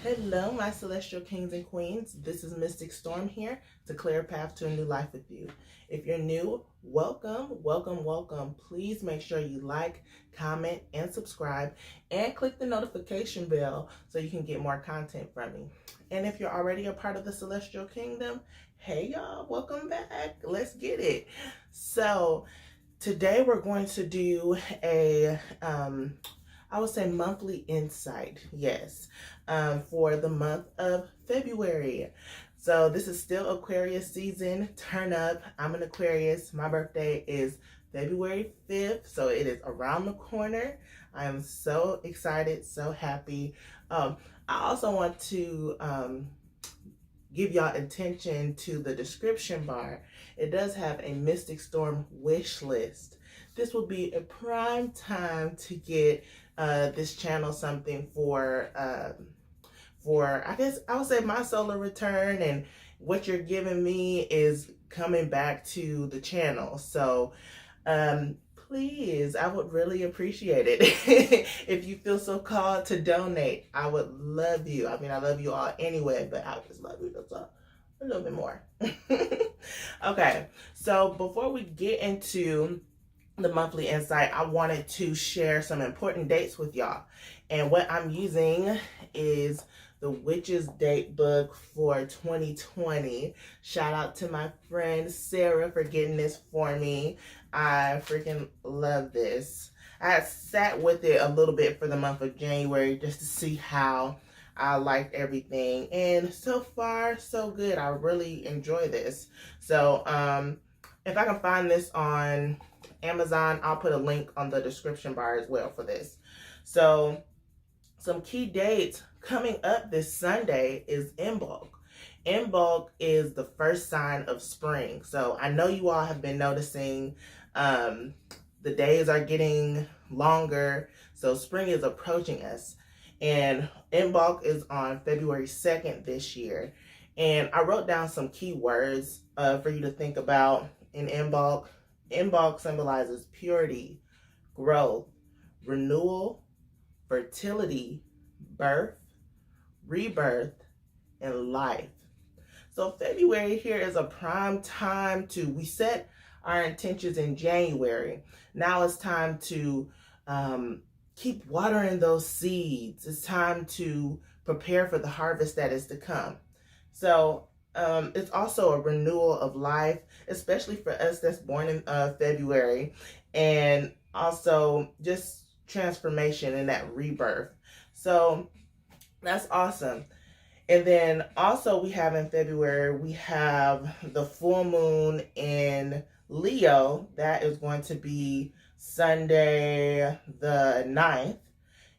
Hello, my Celestial Kings and Queens. This is Mystic Storm here to clear a path to a new life with you. If you're new, welcome, welcome, welcome. Please make sure you like, comment, and subscribe, and click the notification bell so you can get more content from me. And if you're already a part of the Celestial Kingdom, hey y'all, welcome back. Let's get it. So today we're going to do a I would say monthly insight, yes, for the month of February. So this is still Aquarius season. Turn up. I'm an Aquarius. My birthday is February 5th, so it is around the corner. I am so excited, so happy. I also want to give y'all attention to the description bar. It does have a Mystic Storm wish list. This will be a prime time to get this channel something for I guess I would say my solar return, and what you're giving me is coming back to the channel. So please, I would really appreciate it if you feel so called to donate. I would love you. I mean, I love you all anyway, but I just love you just a little bit more. Okay, so before we get into the monthly insight, I wanted to share some important dates with y'all. And what I'm using is the Witch's Date book for 2020. Shout out to my friend Sarah for getting this for me. I freaking love this. I sat with it a little bit for the month of January just to see how I liked everything. And so far, so good. I really enjoy this. So if I can find this on Amazon, I'll put a link on the description bar as well for this. So some key dates coming up this Sunday is Imbolc. Imbolc is the first sign of spring. So I know you all have been noticing the days are getting longer. So spring is approaching us. And Imbolc is on February 2nd this year. And I wrote down some key words for you to think about in Imbolc. Imbolc symbolizes purity, growth, renewal, fertility, birth, rebirth, and life. So February here is a prime time we set our intentions in January. Now it's time to keep watering those seeds. It's time to prepare for the harvest that is to come. So it's also a renewal of life, especially for us that's born in February, and also just transformation and that rebirth. So that's awesome. And then also we have in February, we have the full moon in Leo. That is going to be Sunday the 9th.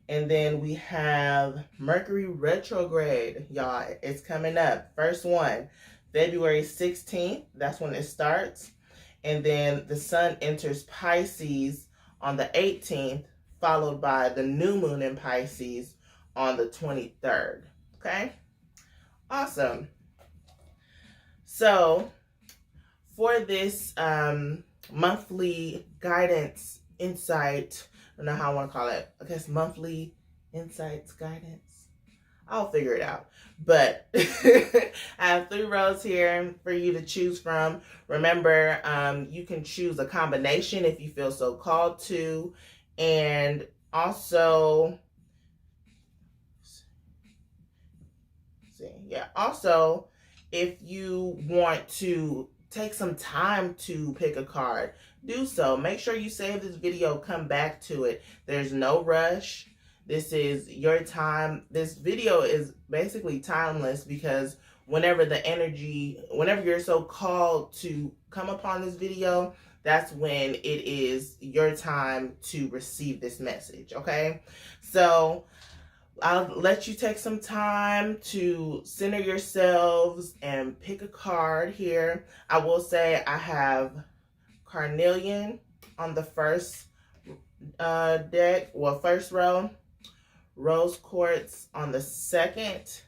And then we have Mercury retrograde, y'all. It's coming up. First one, February 16th. That's when it starts. And then the sun enters Pisces on the 18th, followed by the new moon in Pisces on the 23rd. Okay? Awesome. So for this monthly guidance insight, I don't know how I want to call it. I guess monthly insights, guidance. I'll figure it out. But I have 3 rows here for you to choose from. Remember, you can choose a combination if you feel so called to. And also, also, if you want to take some time to pick a card, do so. Make sure you save this video, come back to it. There's no rush. This is your time. This video is basically timeless because whenever you're so called to come upon this video, that's when it is your time to receive this message, okay? So I'll let you take some time to center yourselves and pick a card here. I will say I have Carnelian on the first deck, first row, Rose Quartz on the second,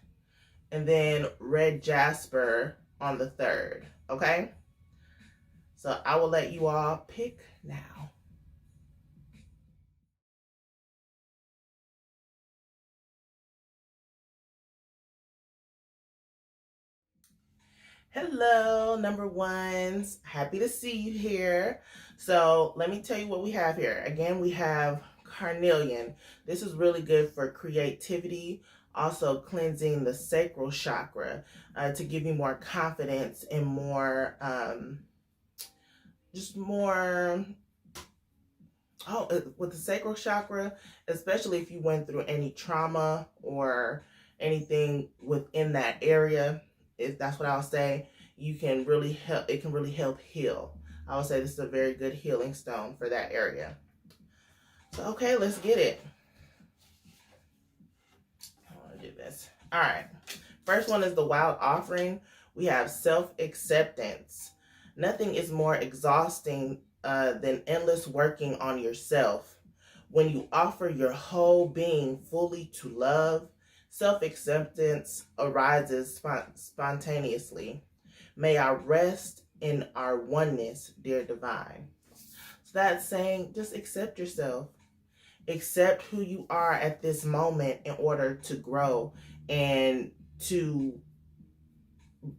and then Red Jasper on the third, okay? So I will let you all pick now. Hello, number ones. Happy to see you here. So let me tell you what we have here. Again, we have carnelian. This is really good for creativity, also cleansing the sacral chakra to give you more confidence and more, just more. Oh, with the sacral chakra, especially if you went through any trauma or anything within that area, if that's what I'll say, you can really help. It can really help heal. I would say this is a very good healing stone for that area. So, okay, let's get it. I want to do this. All right. First one is the wild offering. We have self-acceptance. Nothing is more exhausting than endless working on yourself. When you offer your whole being fully to love, self-acceptance arises spontaneously. May I rest in our oneness, dear divine. So that's saying just accept yourself. Accept who you are at this moment in order to grow and to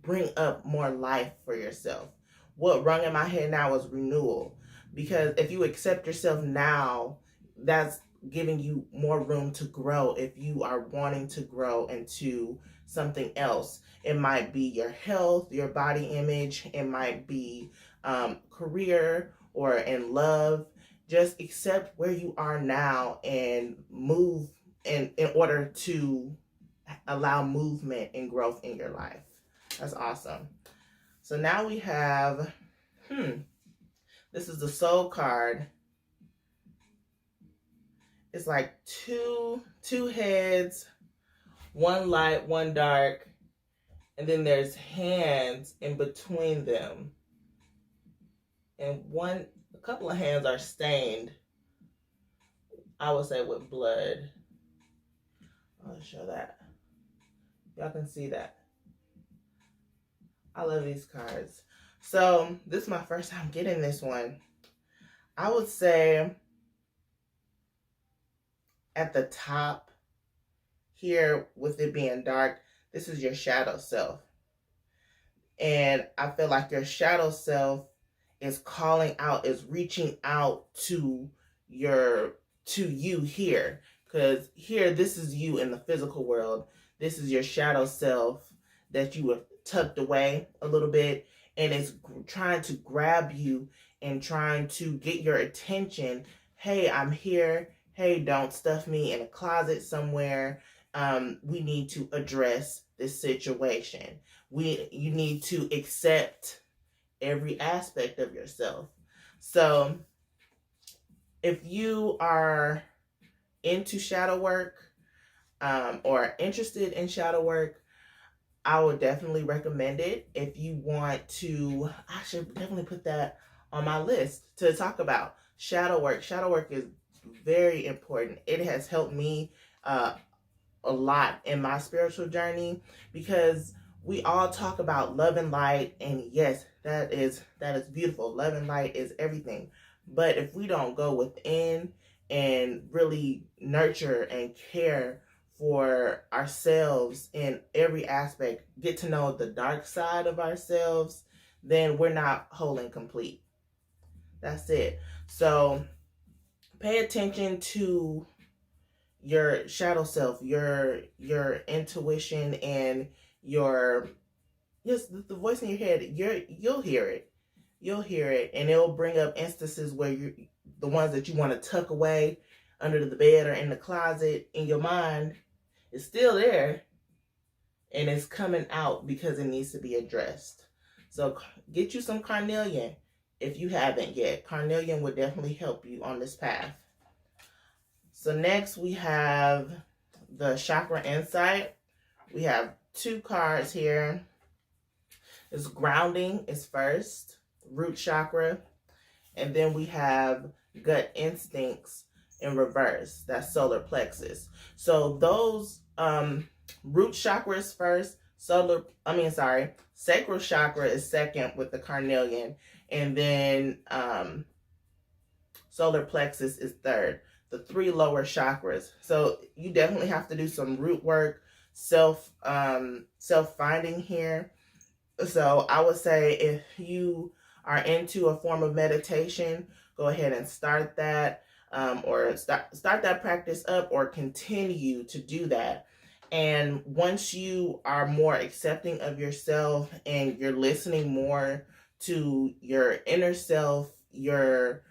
bring up more life for yourself. What rung in my head now is renewal. Because if you accept yourself now, that's giving you more room to grow if you are wanting to grow into something else. It might be your health, your body image. It might be career or in love. Just accept where you are now and move in order to allow movement and growth in your life. That's awesome. So now we have, this is the soul card. It's like two heads, one light, one dark, and then there's hands in between them. And a couple of hands are stained, I would say, with blood. I'll show that. Y'all can see that. I love these cards. So this is my first time getting this one. I would say at the top here, with it being dark, this is your shadow self. And I feel like your shadow self is calling out, is reaching out to you here. Because here, this is you in the physical world. This is your shadow self that you have tucked away a little bit, and it's trying to grab you and trying to get your attention. Hey, I'm here. Hey, don't stuff me in a closet somewhere. We need to address this situation. You need to accept every aspect of yourself. So if you are into shadow work or interested in shadow work, I would definitely recommend it. If you want to, I should definitely put that on my list to talk about shadow work. Shadow work is very important. It has helped me a lot in my spiritual journey, because we all talk about love and light, and yes, that is beautiful. Love and light is everything. But if we don't go within and really nurture and care for ourselves in every aspect, get to know the dark side of ourselves, then we're not whole and complete. That's it. So pay attention to your shadow self, your intuition, and your the voice in your head. You'll hear it. You'll hear it, and it'll bring up instances where the ones that you want to tuck away under the bed or in the closet in your mind is still there, and it's coming out because it needs to be addressed. So get you some carnelian if you haven't yet. Carnelian would definitely help you on this path. So next we have the chakra insight. We have 2 cards here. It's grounding is first, root chakra, and then we have gut instincts in reverse. That's solar plexus. So those root chakra is first, sacral chakra is second with the carnelian, and then solar plexus is third. The 3 lower chakras. So you definitely have to do some root work, self finding here. So I would say if you are into a form of meditation, go ahead and start that, or start that practice up, or continue to do that. And once you are more accepting of yourself and you're listening more to your inner self, your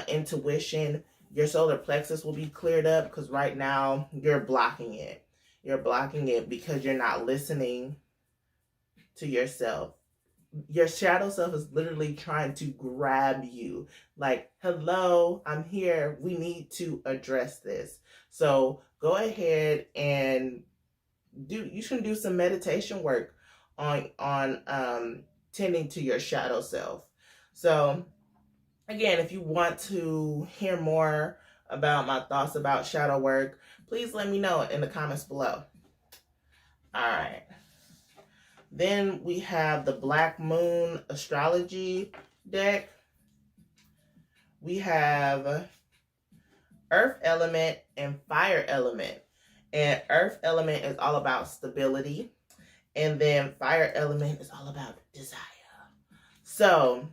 intuition, your solar plexus will be cleared up, because right now you're blocking it. You're blocking it because you're not listening to yourself. Your shadow self is literally trying to grab you. Like, hello, I'm here. We need to address this. So go ahead and you should do some meditation work on tending to your shadow self. So again, if you want to hear more about my thoughts about shadow work, please let me know in the comments below. All right. Then we have the Black Moon Astrology deck. We have Earth Element and Fire Element. And Earth Element is all about stability. And then Fire Element is all about desire. So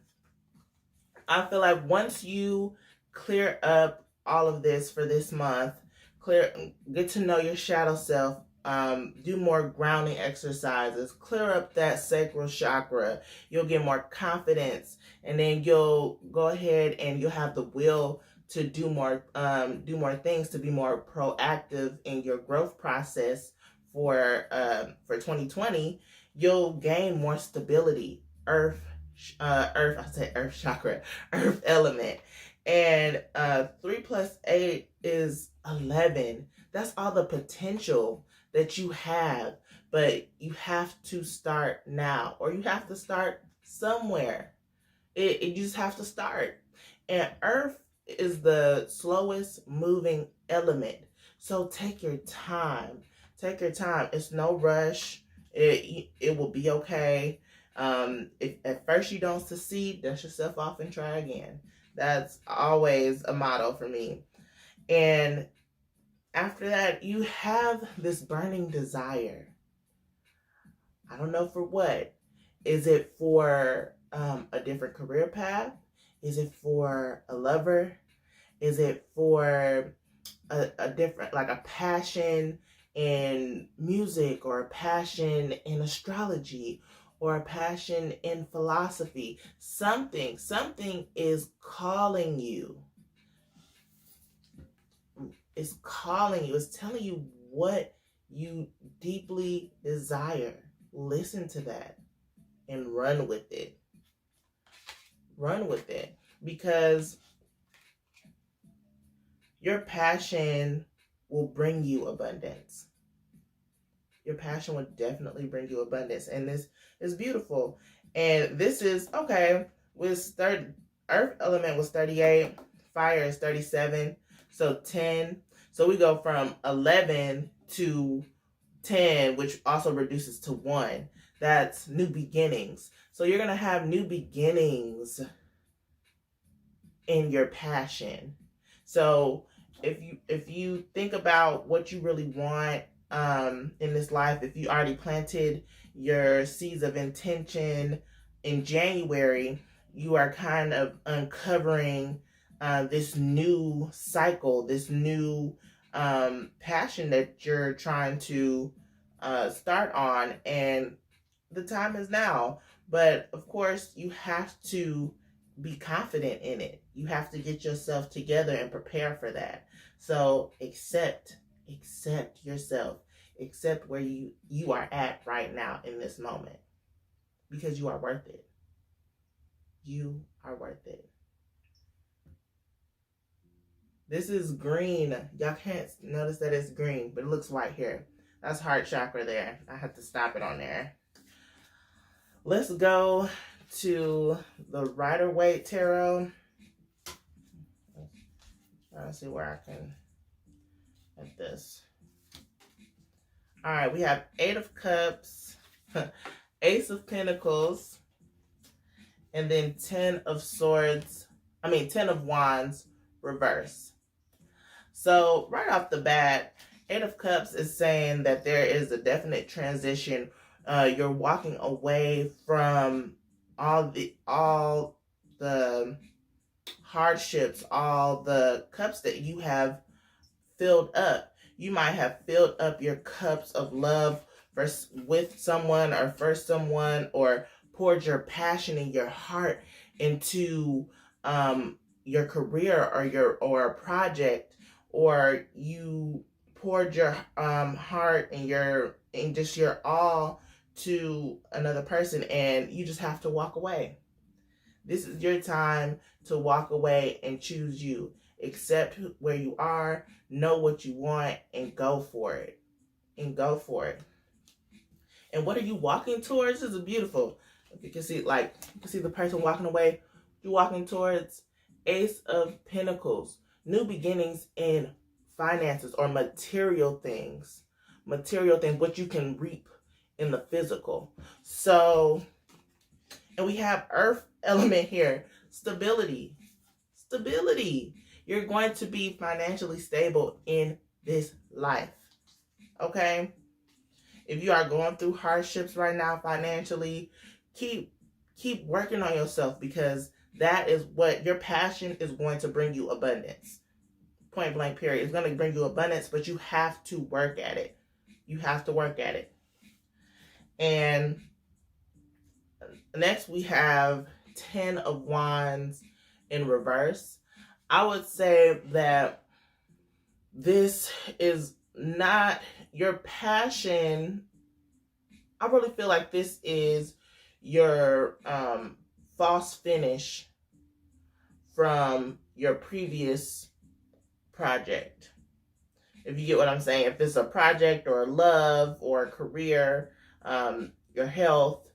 I feel like once you clear up all of this for this month, get to know your shadow self, do more grounding exercises, clear up that sacral chakra, you'll get more confidence, and then you'll go ahead and you'll have the will to do more things, to be more proactive in your growth process for 2020. You'll gain more stability. Earth chakra, Earth element. And 3 plus 8 is 11. That's all the potential that you have, but you have to start now, or you have to start somewhere. You just have to start. And Earth is the slowest moving element. So take your time. Take your time. It's no rush. It will be okay. If at first you don't succeed, dust yourself off and try again. That's always a motto for me. And after that, you have this burning desire. I don't know for what. Is it for a different career path? Is it for a lover? Is it for a different, like a passion in music, or a passion in astrology, or a passion in philosophy? Something is calling you. It's calling you. It's telling you what you deeply desire. Listen to that and run with it. Run with it, because your passion will bring you abundance. Your passion will definitely bring you abundance. And this is beautiful. And this is, okay, Earth element was 38, fire is 37, so 10. So we go from 11 to 10, which also reduces to 1. That's new beginnings. So you're going to have new beginnings in your passion. So if you think about what you really want in this life, if you already planted your seeds of intention in January, you are kind of uncovering this new cycle, this new passion that you're trying to start on, and the time is now. But of course, you have to be confident in it. You have to get yourself together and prepare for that. So accept yourself. Accept where you are at right now in this moment, because you are worth it. You are worth it. This is green. Y'all can't notice that it's green, but it looks white here. That's heart chakra there. I have to stop it on there. Let's go to the Rider-Waite Tarot. Let's see where I can get this. All right, we have 8 of Cups, Ace of Pentacles, and then 10 of Wands reverse. So right off the bat, 8 of Cups is saying that there is a definite transition You're walking away from all the hardships, all the cups that you have filled up. You might have filled up your cups of love with someone or for someone, or poured your passion and your heart into your career or a project, or you poured your heart and just your all to another person, and you just have to walk away. This is your time to walk away and choose you. Accept where you are, know what you want, and go for it. And go for it. And what are you walking towards? This is beautiful. You can see the person walking away. You're walking towards Ace of Pentacles. New beginnings in finances or material things. Material things, what you can reap in the physical. So, and we have Earth element here. Stability. Stability. You're going to be financially stable in this life. Okay? If you are going through hardships right now financially, keep working on yourself, because that is what your passion is going to bring you abundance. Point blank period. It's going to bring you abundance, but you have to work at it. You have to work at it. And next we have 10 of Wands in reverse. I would say that this is not your passion. I really feel like this is your false finish from your previous project. If you get what I'm saying, if it's a project or love or a career, your health,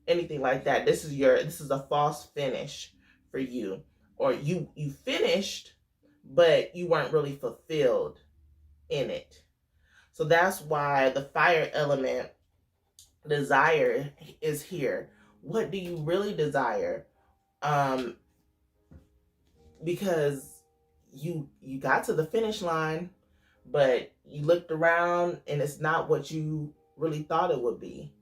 anything like that, this is a false finish for you. Or you finished, but you weren't really fulfilled in it. So that's why the fire element desire is here. What do you really desire? Because you got to the finish line, but you looked around and it's not what you really thought it would be.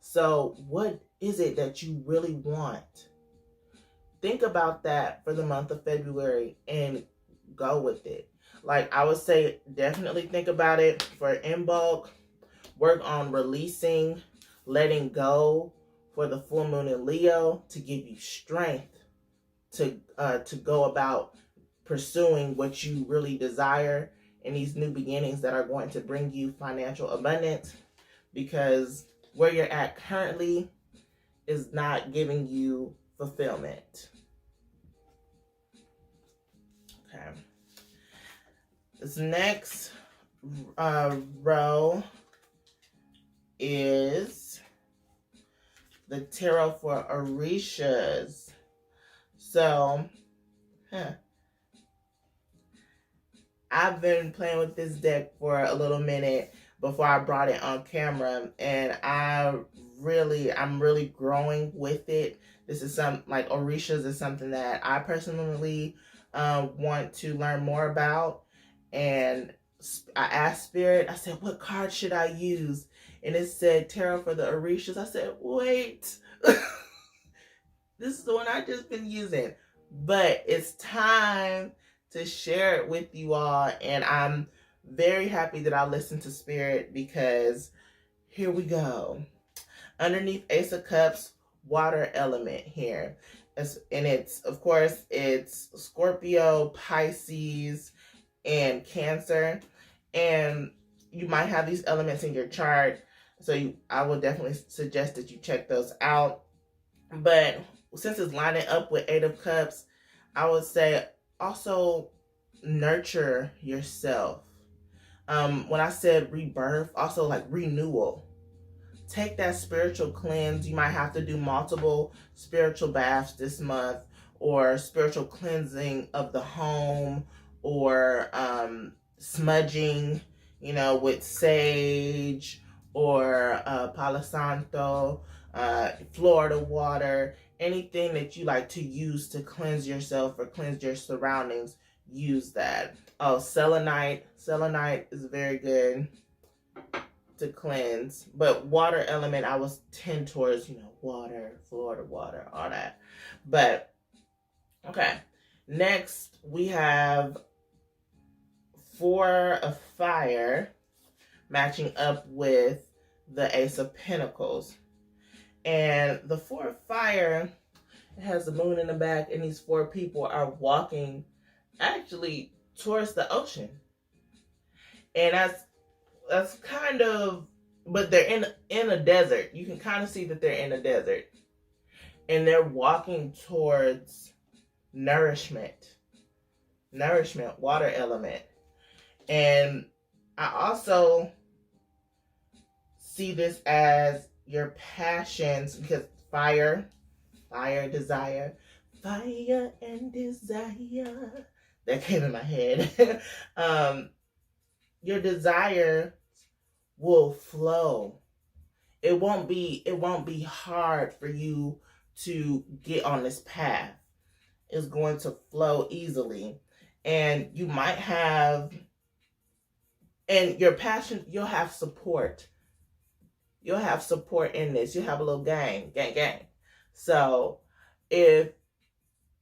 So what is it that you really want? Think about that for the month of February and go with it. Like I would say, definitely think about it for in bulk. Work on releasing, letting go for the full moon in Leo to give you strength to go about pursuing what you really desire in these new beginnings that are going to bring you financial abundance, because where you're at currently is not giving you fulfillment. Okay. This next row is the tarot for Orishas. So, I've been playing with this deck for a little minute before I brought it on camera, and I'm really growing with it. This is Orishas is something that I personally want to learn more about. And I asked Spirit, I said, what card should I use? And it said Tarot for the Orishas. I said, wait, this is the one I just been using. But it's time to share it with you all. And I'm very happy that I listened to Spirit, because here we go. Underneath Ace of Cups, water element here. It's Scorpio, Pisces, and Cancer. And you might have these elements in your chart, so I will definitely suggest that you check those out. But since it's lining up with 8 of Cups, I would say also nurture yourself. When I said rebirth, also like renewal. Take that spiritual cleanse. You might have to do multiple spiritual baths this month, or spiritual cleansing of the home, or smudging, with sage or Palo Santo, Florida water, anything that you like to use to cleanse yourself or cleanse your surroundings, use that. Oh, selenite. Selenite is very good to cleanse, but water element, I was tend towards, water, Florida water, all that. But, okay. Next, we have 4 of Fire matching up with the Ace of Pentacles. And the 4 of Fire, it has the moon in the back, and these 4 people are walking actually towards the ocean. And that's kind of, but they're in a desert. You can kind of see that they're in a desert. And they're walking towards nourishment, water element. And I also see this as your passions, because fire, desire, fire and desire. That came in my head. Your desire will flow. It won't be hard for you to get on this path. It's going to flow easily. And you might have, and your passion, you'll have support. You'll have support in this. You'll have a little gang. So if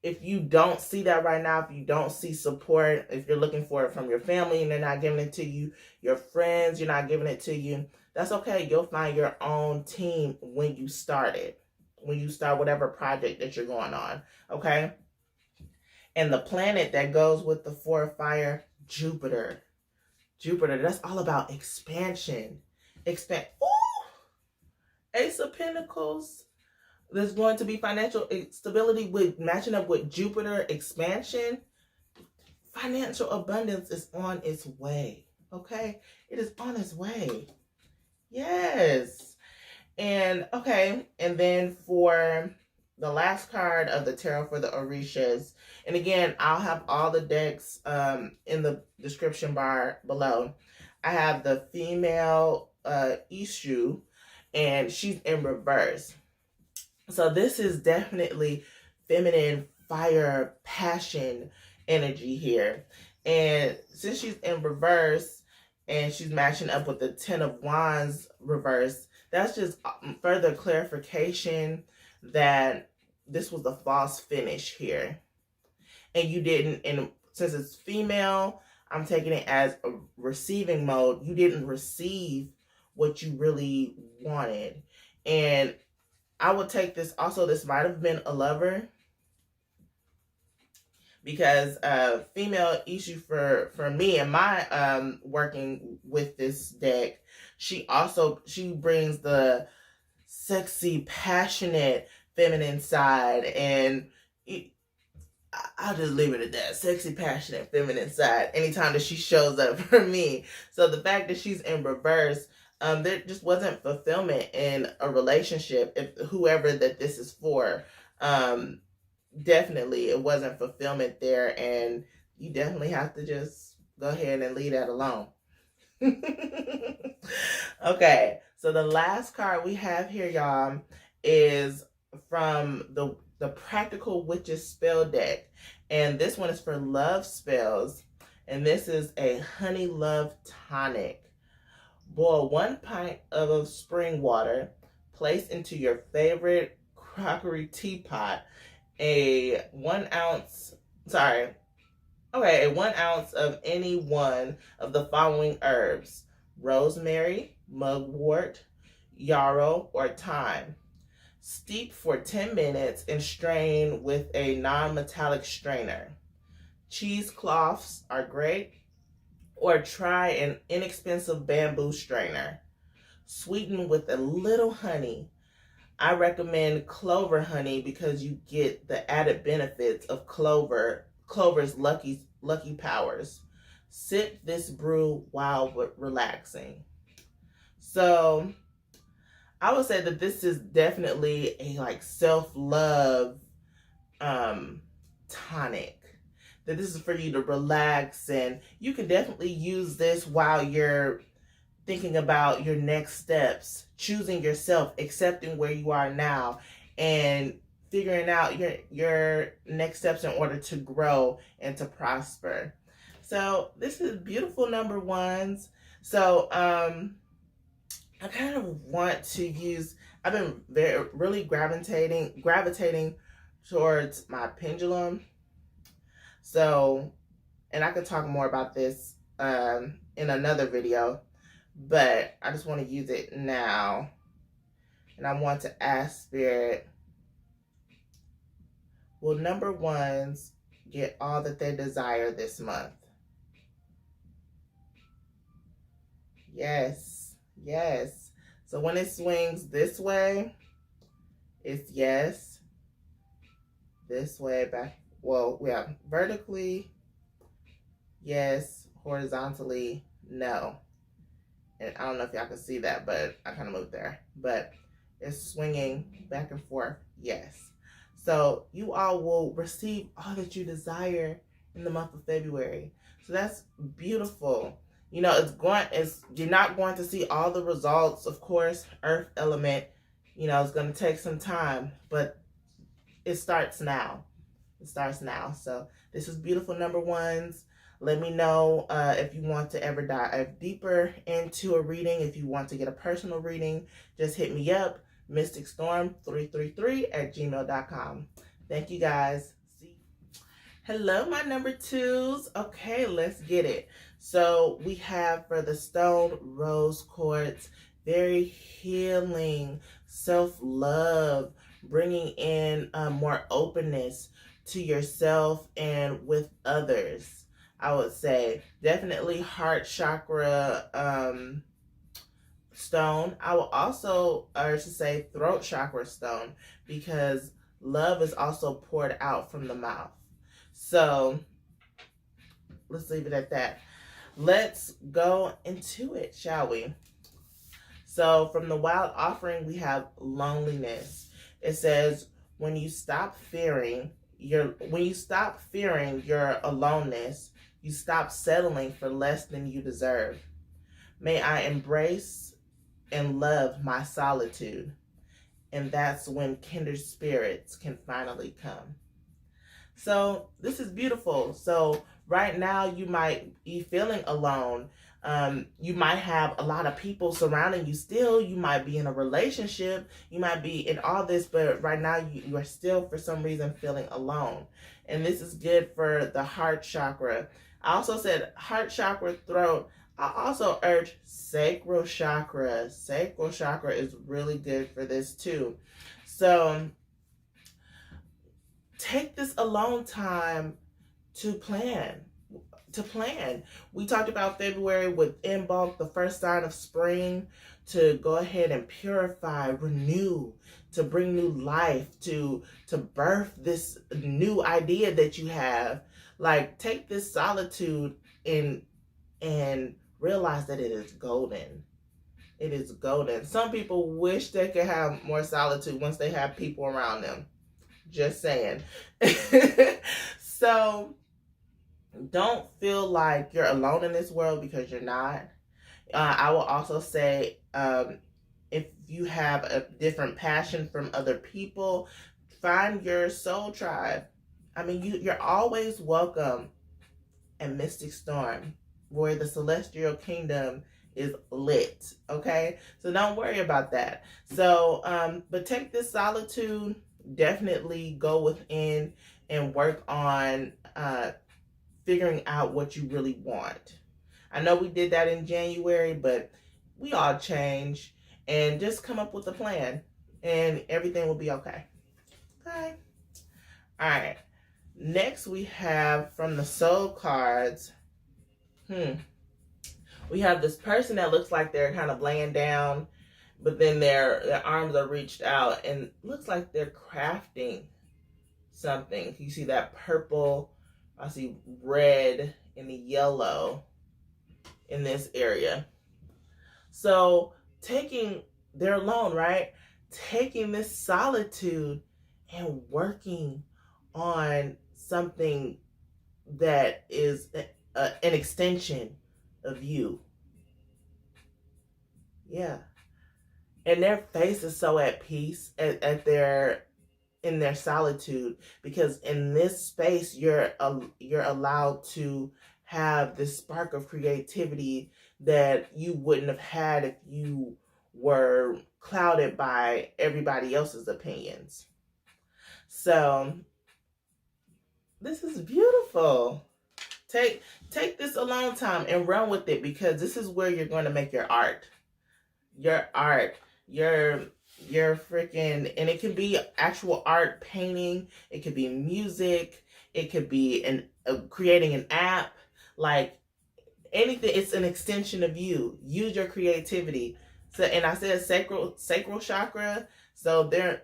you don't see that right now, if you don't see support, if you're looking for it from your family and they're not giving it to you, your friends, you're not giving it to you, that's okay. You'll find your own team when you start it. When you start whatever project that you're going on. Okay? And the planet that goes with the 4 of Fire, Jupiter. That's all about expansion. Ace of Pentacles. There's going to be financial stability with matching up with Jupiter expansion. Financial abundance is on its way. Okay? It is on its way. Yes. And okay. And then for the last card of the tarot for the Orishas. And again, I'll have all the decks in the description bar below. I have the female Ishu, and she's in reverse. So this is definitely feminine fire passion energy here. And since she's in reverse and she's matching up with the 10 of Wands reverse, that's just further clarification that this was the false finish here. And you didn't, and since it's female, I'm taking it as a receiving mode. You didn't receive what you really wanted. And I would take this also, this might have been a lover, because female issue for me and my working with this deck, she brings the sexy, passionate, feminine side, and I'll just leave it at that. Sexy, passionate, feminine side anytime that she shows up for me. So the fact that she's in reverse, there just wasn't fulfillment in a relationship. If whoever that this is for, definitely it wasn't fulfillment there, and you definitely have to just go ahead and leave that alone. Okay, so the last card we have here, y'all, is from the Practical Witches spell deck, and this one is for love spells, and this is a honey love tonic. Boil 1 pint of spring water, place into your favorite crockery teapot a 1 ounce of any one of the following herbs: rosemary, mugwort, yarrow, or thyme. Steep for 10 minutes and strain with a non-metallic strainer. Cheesecloths are great, or try an inexpensive bamboo strainer. Sweeten with a little honey. I recommend clover honey because you get the added benefits of clover's lucky powers. Sip this brew while relaxing. So I would say that this is definitely a self-love tonic. That this is for you to relax, and you can definitely use this while you're thinking about your next steps, choosing yourself, accepting where you are now, and figuring out your next steps in order to grow and to prosper. So this is beautiful, number ones. So I kind of want to use, I've been really gravitating towards my pendulum. So, and I could talk more about this in another video, but I just want to use it now. And I want to ask Spirit, will number ones get all that they desire this month? Yes, yes. So when it swings this way, it's yes. This way, back, well, yeah, vertically, yes. Horizontally, no. And I don't know if y'all can see that, but I kind of moved there. But it's swinging back and forth, yes. So you all will receive all that you desire in the month of February. So that's beautiful. You know, you're not going to see all the results, of course. Earth element, you know, it's going to take some time, but it starts now. It starts now. So this is beautiful, number ones. Let me know if you want to ever dive deeper into a reading. If you want to get a personal reading, just hit me up, mysticstorm333@gmail.com. Thank you, guys. Hello, my number twos. Okay, let's get it. So we have for the stone rose quartz, very healing, self-love, bringing in more openness to yourself and with others. I would say definitely heart chakra stone. I will also urge to say throat chakra stone, because love is also poured out from the mouth. So let's leave it at that. Let's go into it, shall we? So from the wild offering, we have loneliness. It says, when you stop fearing your aloneness, you stop settling for less than you deserve. May I embrace and love my solitude. And that's when kindred spirits can finally come. So this is beautiful. So right now you might be feeling alone. You might have a lot of people surrounding you still. You might be in a relationship. You might be in all this, but right now you are still for some reason feeling alone. And this is good for the heart chakra. I also said heart chakra, throat. I also urge sacral chakra. Sacral chakra is really good for this too. So take this alone time to plan. We talked about February with in bulk, the first sign of spring, to go ahead and purify, renew, to bring new life, to birth this new idea that you have. Like, take this solitude and realize that it is golden. It is golden. Some people wish they could have more solitude once they have people around them. Just saying. So don't feel like you're alone in this world, because you're not. I will also say, if you have a different passion from other people, find your soul tribe. I mean, you're always welcome at Mystic Storm, where the Celestial Kingdom is lit. Okay, so don't worry about that. So, but take this solitude. Definitely go within and work on figuring out what you really want. I know we did that in January, but we all change, and just come up with a plan and everything will be okay. Okay. All right. Next we have from the soul cards. We have this person that looks like they're kind of laying down, but then their arms are reached out, and looks like they're crafting something. You see that purple, I see red and the yellow in this area. So they're alone, right? Taking this solitude and working on something that is an extension of you. Yeah. And their face is so at peace in their solitude, because in this space you're allowed to have this spark of creativity that you wouldn't have had if you were clouded by everybody else's opinions. So this is beautiful. Take this alone time and run with it, because this is where you're going to make your art. Your art. Your freaking, and it can be actual art, painting, it could be music, it could be creating an app, like anything. It's an extension of you. Use your creativity. So, and I said sacral chakra. So there,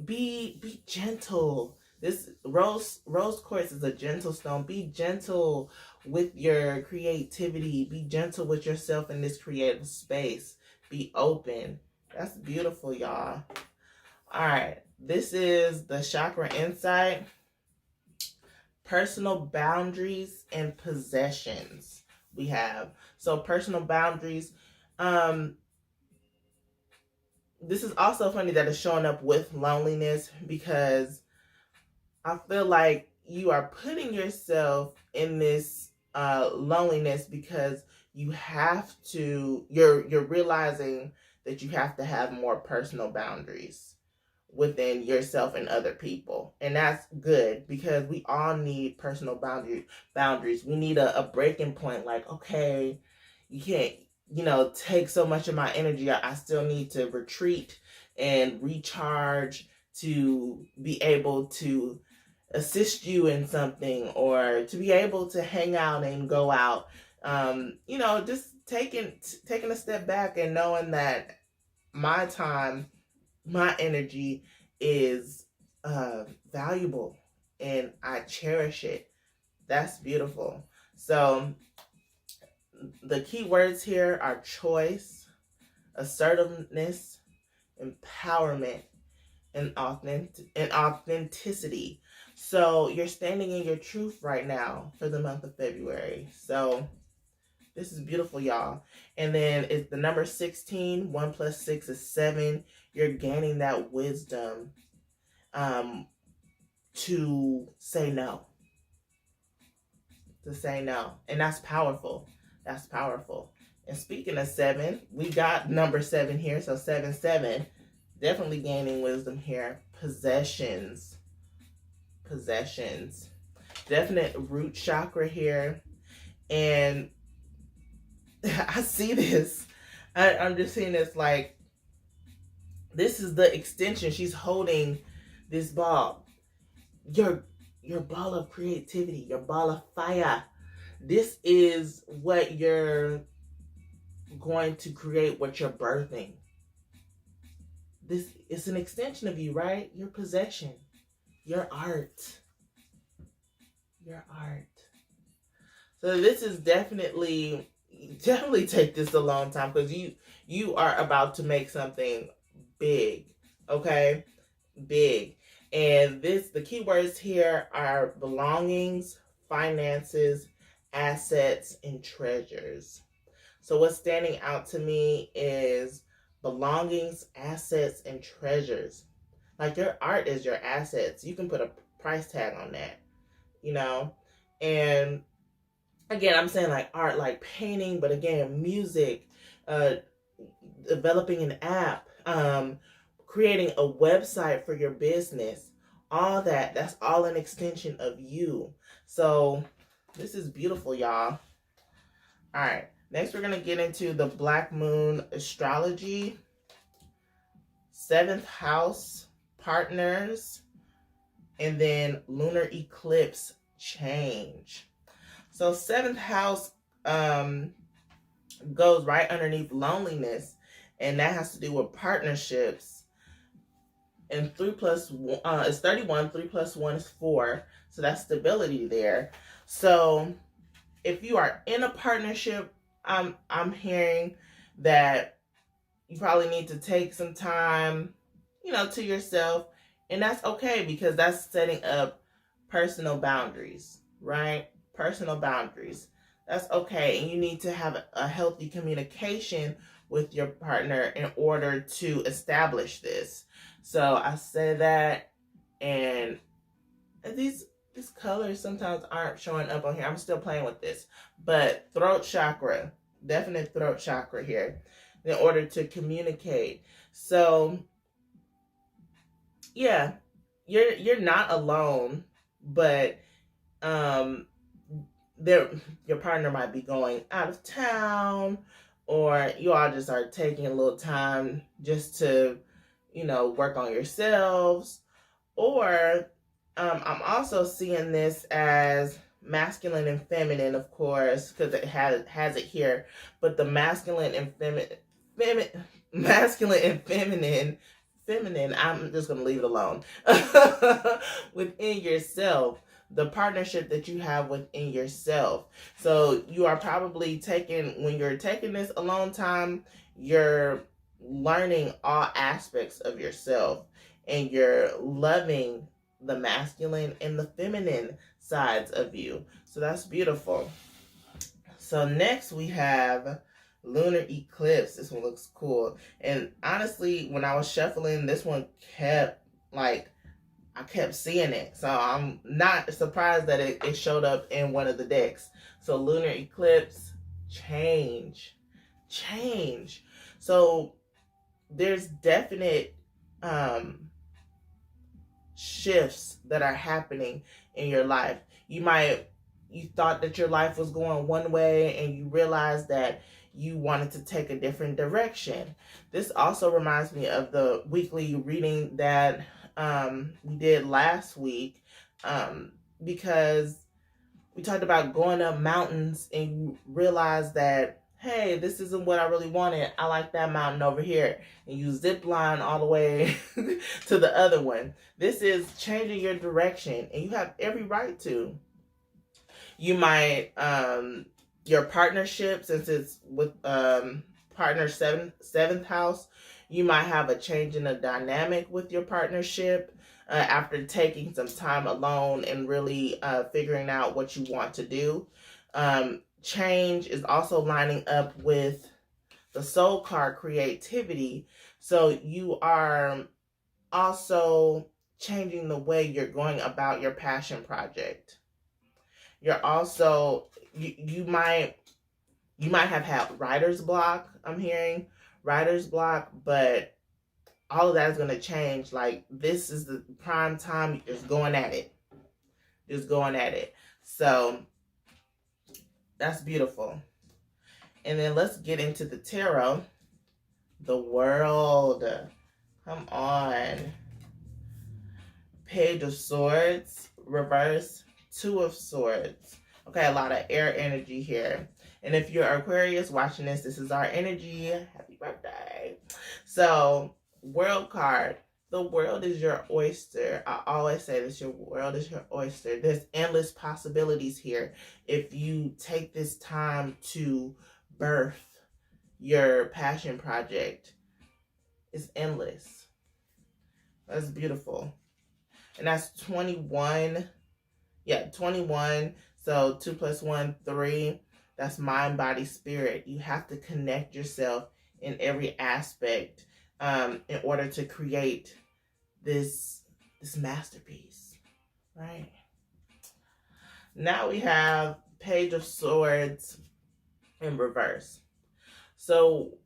be gentle. This rose quartz is a gentle stone. Be gentle with your creativity. Be gentle with yourself in this creative space. Be open. That's beautiful, y'all. All right. This is the chakra insight. Personal boundaries and possessions we have. So personal boundaries. This is also funny that it's showing up with loneliness, because I feel like you are putting yourself in this loneliness because you have to, you're realizing that you have to have more personal boundaries within yourself and other people. And that's good, because we all need personal boundaries. We need a breaking point, like, okay, you can't, take so much of my energy. I still need to retreat and recharge to be able to assist you in something, or to be able to hang out and go out. Just taking a step back and knowing that my time, my energy is valuable and I cherish it. That's beautiful. So the key words here are choice, assertiveness, empowerment, and authenticity. So you're standing in your truth right now for the month of February. So this is beautiful, y'all. And then it's the number 16. 1 plus 6 is 7. You're gaining that wisdom to say no. To say no. And that's powerful. That's powerful. And speaking of 7, we got number 7 here. So 7, 7. Definitely gaining wisdom here. Possessions. Definite root chakra here. And I see this. I'm just seeing this, like, this is the extension. She's holding this ball. Your ball of creativity, your ball of fire. This is what you're going to create, what you're birthing. This is an extension of you, right? Your possession, your art. So this is definitely take this a long time, because you are about to make something big, okay? Big. And the keywords here are belongings, finances, assets, and treasures. So what's standing out to me is belongings, assets, and treasures. Like, your art is your assets. You can put a price tag on that, And again, I'm saying like art, like painting, but again, music, developing an app, creating a website for your business, all that's all an extension of you. So this is beautiful, y'all. All right, next we're going to get into the Black Moon astrology, 7th house, partners, and then lunar eclipse change. So 7th house goes right underneath loneliness, and that has to do with partnerships. And 3 plus 1 is 31. 3 plus 1 is 4. So that's stability there. So if you are in a partnership, I'm hearing that you probably need to take some time, to yourself. And that's okay, because that's setting up personal boundaries, right? Personal boundaries. That's okay. And you need to have a healthy communication with your partner in order to establish this. So I say that, and these colors sometimes aren't showing up on here. I'm still playing with this. But throat chakra, definite throat chakra here. in order to communicate. So yeah, you're not alone, but there your partner might be going out of town, or you all just are taking a little time just to, work on yourselves. Or I'm also seeing this as masculine and feminine, of course, because it has it here. But the masculine and masculine and feminine. I'm just gonna leave it alone. Within yourself, the partnership that you have within yourself. So you are probably when you're taking this alone time, you're learning all aspects of yourself, and you're loving the masculine and the feminine sides of you. So that's beautiful. So next we have lunar eclipse. This one looks cool. And honestly, when I was shuffling, this one I kept seeing it. So I'm not surprised that it showed up in one of the decks. So lunar eclipse, change. So there's definite shifts that are happening in your life. You thought that your life was going one way, and you realized that you wanted to take a different direction. This also reminds me of the weekly reading that we did last week, because we talked about going up mountains, and you realized that, hey, this isn't what I really wanted. I like that mountain over here. And you zip line all the way to the other one. This is changing your direction, and you have every right to. You might, your partnership, since it's with partner seventh house, you might have a change in the dynamic with your partnership after taking some time alone and really figuring out what you want to do. Change is also lining up with the soul card, creativity. So you are also changing the way you're going about your passion project. You're also, you might have had writer's block. I'm hearing writer's block, but all of that is going to change. Like, this is the prime time. You're just going at it. So that's beautiful. And then let's get into the tarot. The World. Come on. Page of Swords, reverse, Two of Swords. Okay, a lot of air energy here. And if you're Aquarius watching this, this is our energy. Happy birthday. So, World card. The world is your oyster. I always say this, your world is your oyster. There's endless possibilities here. If you take this time to birth your passion project, it's endless. That's beautiful. And that's 21. Yeah, 21. So 2 + 1, 3. That's mind, body, spirit. You have to connect yourself in every aspect in order to create this masterpiece, right? Now we have Page of Swords in reverse. So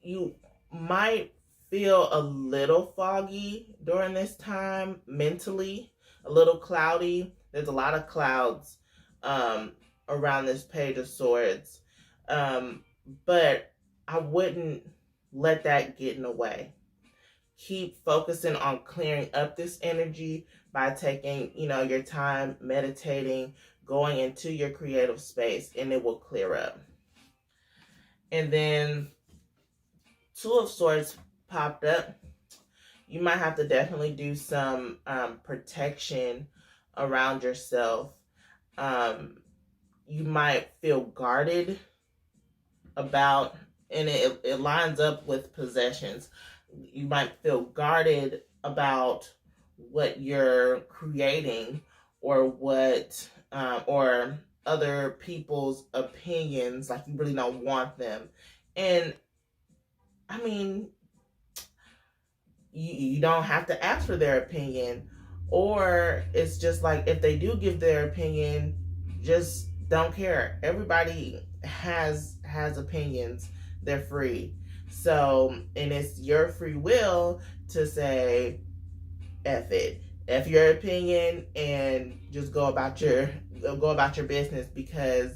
you might feel a little foggy during this time mentally, a little cloudy. There's a lot of clouds around this Page of Swords, but I wouldn't let that get in the way. Keep focusing on clearing up this energy by taking, your time, meditating, going into your creative space, and it will clear up. And then Two of Swords popped up. You might have to definitely do some protection around yourself. You might feel guarded about, and it lines up with possessions. You might feel guarded about what you're creating, or what or other people's opinions, like you really don't want them. And I mean, you don't have to ask for their opinion, or it's just like, if they do give their opinion, just don't care. Everybody has opinions. They're free. So, and it's your free will to say, F it. F your opinion and just go about your business, because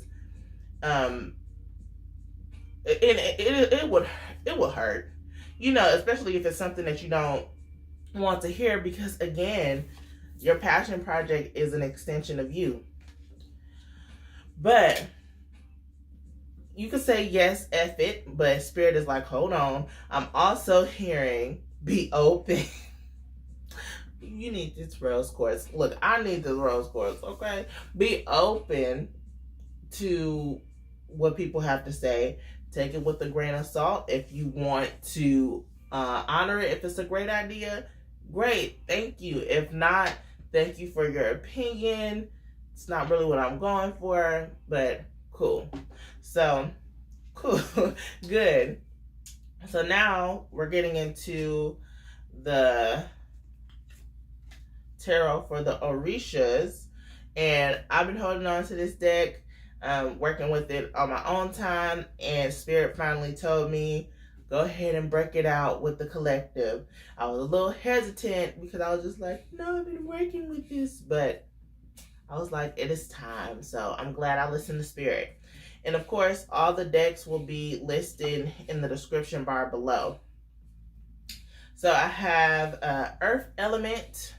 it would hurt, especially if it's something that you don't want to hear, because again, your passion project is an extension of you. But you could say yes, F it, but Spirit is like, hold on, I'm also hearing be open. You need this rose quartz. Look, I need this rose quartz, okay? Be open to what people have to say. Take it with a grain of salt. If you want to honor it, if it's a great idea, great, thank you. If not, thank you for your opinion. It's not really what I'm going for, but cool. So, cool, good. So now we're getting into the tarot for the Orishas, and I've been holding on to this deck, working with it on my own time, and Spirit finally told me, go ahead and break it out with the collective. I was a little hesitant because I was just like, no, I've been working with this, but I was like, it is time. So I'm glad I listened to Spirit. And of course, all the decks will be listed in the description bar below. So I have Earth Element.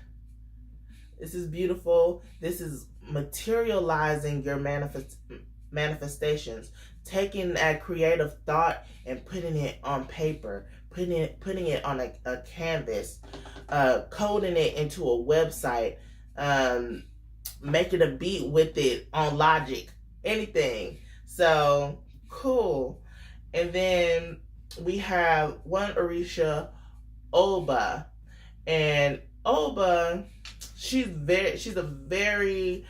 This is beautiful. This is materializing your manifestations, taking that creative thought and putting it on paper, putting it on a canvas, coding it into a website, making a beat with it on Logic, anything. So cool. And then we have one Orisha, Oba, and Oba, she's a very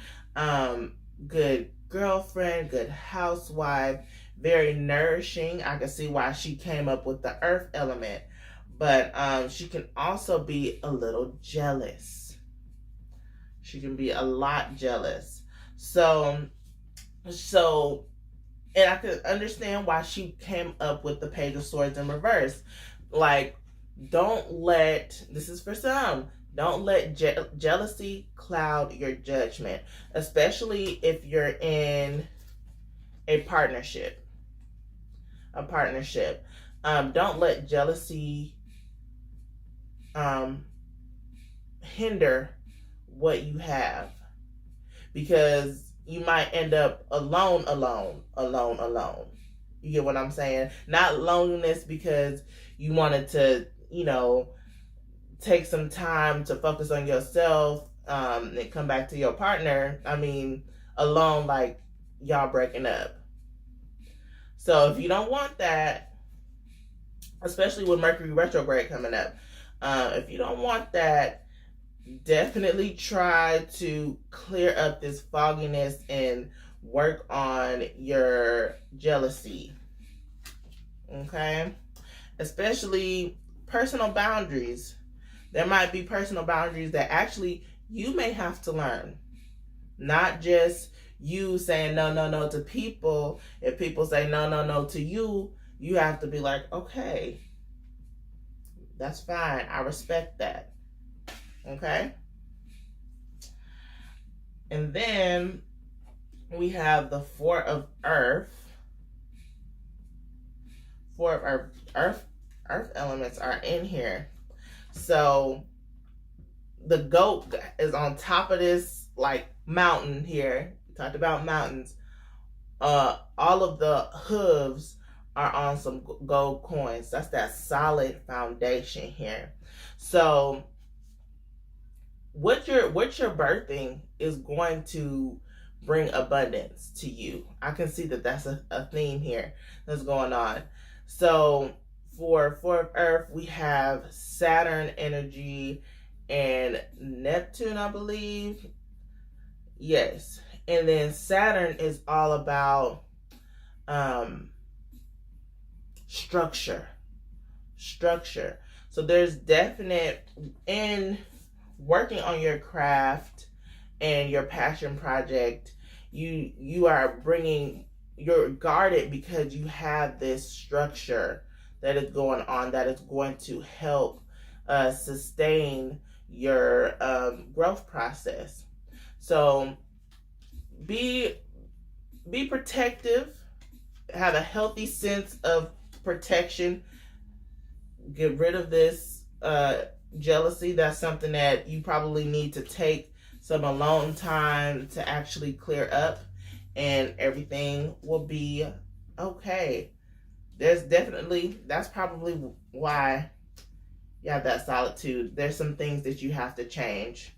good girlfriend, good housewife, very nourishing. I can see why she came up with the Earth Element, but she can also be a little jealous. She can be a lot jealous. So, and I could understand why she came up with the Page of Swords in reverse. Like, this is for some, don't let jealousy cloud your judgment, especially if you're in a partnership. Don't let jealousy hinder what you have, because you might end up alone. You get what I'm saying? Not loneliness because you wanted to, take some time to focus on yourself and come back to your partner. I mean, alone, like y'all breaking up. So if you don't want that, especially with Mercury retrograde coming up, if you don't want that, definitely try to clear up this fogginess and work on your jealousy. Okay? Especially personal boundaries. There might be personal boundaries that actually you may have to learn. Not just you saying no to people. If people say no to you, you have to be like, okay, that's fine. I respect that. Okay? And then we have the Four of Earth. Four of Earth elements are in here. So the goat is on top of this like mountain here. We talked about mountains. All of the hooves are on some gold coins. That's that solid foundation here. So what you're birthing is going to bring abundance to you. I can see that that's a theme here that's going on. So for Four of Earth, we have Saturn energy and Neptune, I believe. Yes. And then Saturn is all about structure. So there's definite, in working on your craft and your passion project, you're guarded because you have this structure that is going on that is going to help sustain your growth process. So be protective, have a healthy sense of protection. Get rid of this jealousy. That's something that you probably need to take some alone time to actually clear up, and everything will be okay. That's probably why you have that solitude. There's some things that you have to change.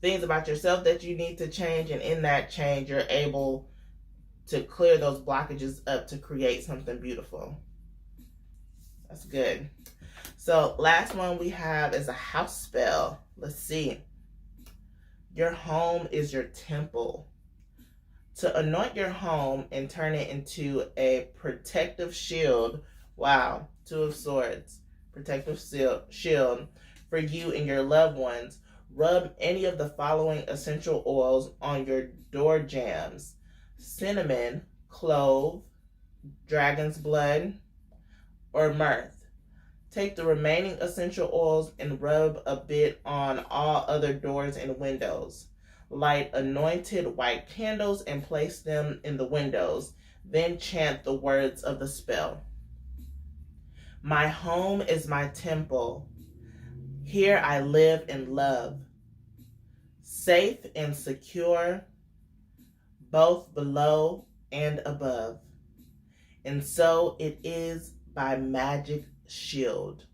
Things about yourself that you need to change, and in that change, you're able to clear those blockages up to create something beautiful. That's good. So last one we have is a house spell. Let's see. Your home is your temple. To anoint your home and turn it into a protective shield. Wow, Two of Swords. Protective shield for you and your loved ones. Rub any of the following essential oils on your door jambs: cinnamon, clove, dragon's blood, or myrrh. Take the remaining essential oils and rub a bit on all other doors and windows. Light anointed white candles and place them in the windows. Then chant the words of the spell. My home is my temple. Here I live and love. Safe and secure, both below and above. And so it is by magic shield.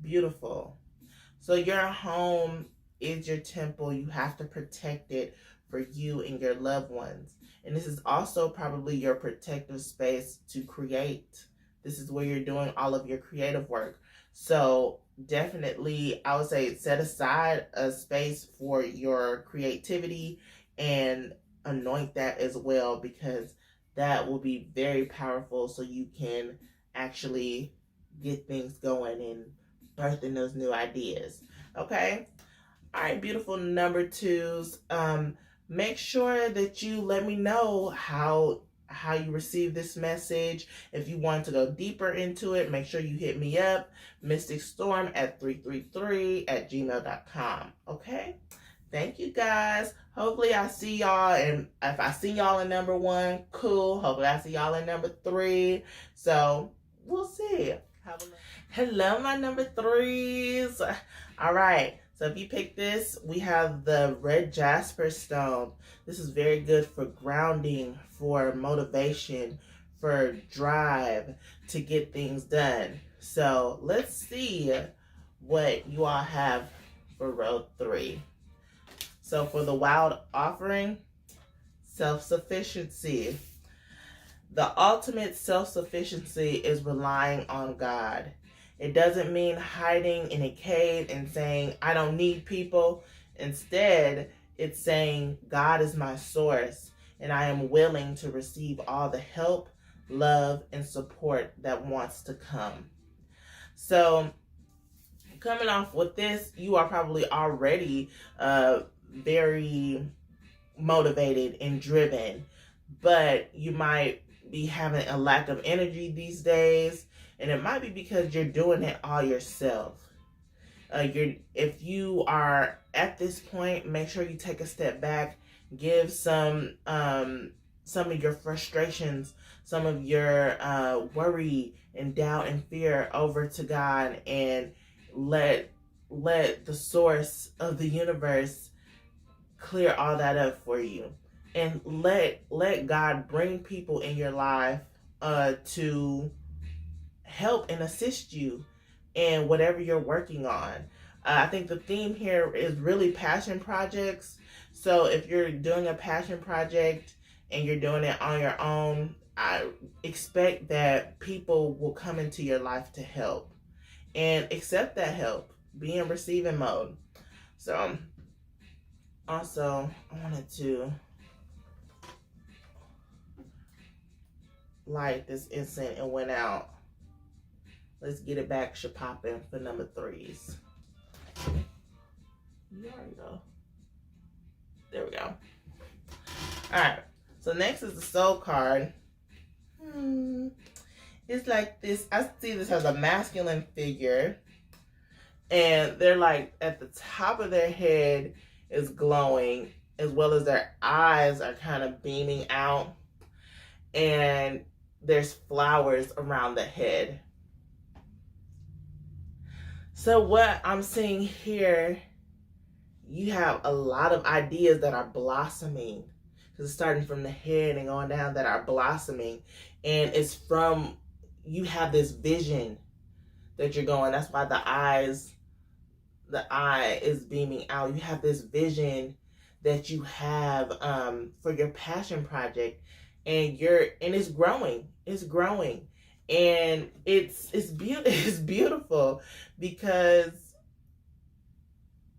Beautiful. So your home is your temple. You have to protect it for you and your loved ones. And this is also probably your protective space to create. This is where you're doing all of your creative work. So definitely, I would say, set aside a space for your creativity and anoint that as well, because that will be very powerful, so you can actually get things going and birthing those new ideas. Okay? All right, beautiful number twos. Make sure that you let me know how you receive this message. If you want to go deeper into it, make sure you hit me up, mysticstorm@333@gmail.com. Okay? Thank you guys. Hopefully I see y'all, and if I see y'all in number one, cool. Hopefully I see y'all in number three. So we'll see. Hello, my number threes. All right. So if you pick this, we have the red jasper stone. This is very good for grounding, for motivation, for drive to get things done. So let's see what you all have for row 3. So for the wild offering, self-sufficiency. The ultimate self-sufficiency is relying on God. It doesn't mean hiding in a cave and saying, I don't need people. Instead, it's saying, God is my source, and I am willing to receive all the help, love, and support that wants to come. So, coming off with this, you are probably already very motivated and driven, but you might be having a lack of energy these days, and it might be because you're doing it all yourself. If you are at this point, make sure you take a step back, give some of your frustrations, some of your worry and doubt and fear over to God, and let the source of the universe clear all that up for you. And let God bring people in your life to help and assist you in whatever you're working on. I think the theme here is really passion projects. So if you're doing a passion project and you're doing it on your own, I expect that people will come into your life to help, and accept that help. Be in receiving mode. So also, I wanted to light this incense and went out. Let's get it back shapopping for number threes. There we go. There we go. All right. So next is the soul card. It's like this. I see this as a masculine figure. And they're like at the top of their head is glowing, as well as their eyes are kind of beaming out. And there's flowers around the head. So what I'm seeing here, you have a lot of ideas that are blossoming. Because it's starting from the head and going down that are blossoming. And it's from, you have this vision that you're going. That's why the eye is beaming out. You have this vision that you have for your passion project. And it's growing. It's growing. And it's beautiful because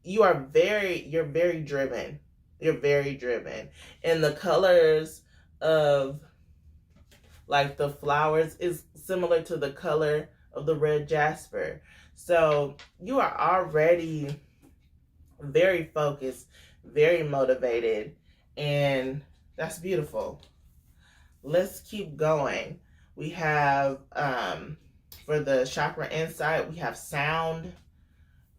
you're very driven. You're very driven. And the colors of like the flowers is similar to the color of the red jasper. So you are already very focused, very motivated, and that's beautiful. Let's keep going. We have, for the chakra insight, we have sound